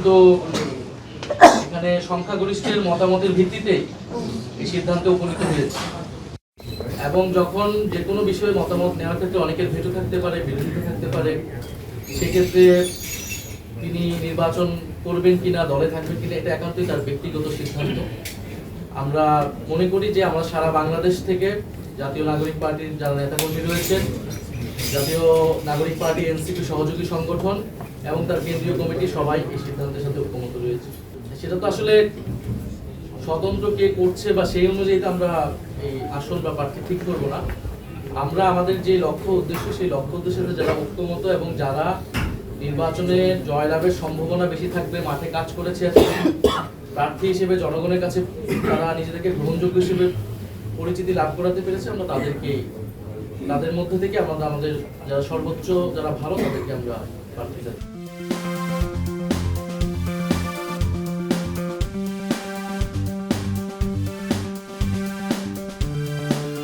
কিন্তু এখানে সংখ্যাগরিষ্ঠের মতামতের ভিত্তিতে এই সিদ্ধান্তে উপনীত হয়েছে। এবং যখন যে কোনো বিষয়ে মতামত নেওয়ার ক্ষেত্রে অনেকের ভেটো থাকতে পারে, বিরোধিতা থাকতে পারে, সেক্ষেত্রে তিনি নির্বাচন করবেন কিনা, দলে থাকবেন কিনা, এটা একান্তই তার ব্যক্তিগত সিদ্ধান্ত। আমরা মনে করি যে আমরা সারা বাংলাদেশ থেকে জাতীয় নাগরিক পার্টির যারা নেতাকর্মী রয়েছেন, জাতীয় নাগরিক পার্টি এনসিপি সহযোগী সংগঠন এবং তার কেন্দ্রীয় কমিটি সবাই এই সিদ্ধান্তের সাথে ঐকমত্য রয়েছে। সেটা তো আসলে স্বতন্ত্র কে করছে বা সেই অনুযায়ী তো আমরা এই আসন বা প্রার্থী ঠিক করবো না। আমরা আমাদের যে লক্ষ্য উদ্দেশ্য, সেই লক্ষ্য উদ্দেশ্যে যারা ঐকমত্য এবং যারা নির্বাচনে জয়লাভের সম্ভাবনা বেশি থাকবে, মাঠে কাজ করেছে, প্রার্থী হিসেবে জনগণের কাছে তারা নিজেদেরকে গ্রহণযোগ্য হিসেবে পরিচিতি লাভ করাতে পেরেছে, আমরা তাদের মধ্যে থেকে আমাদের যারা সর্বোচ্চ যারা ভালো তাদেরকে আমরা প্রার্থী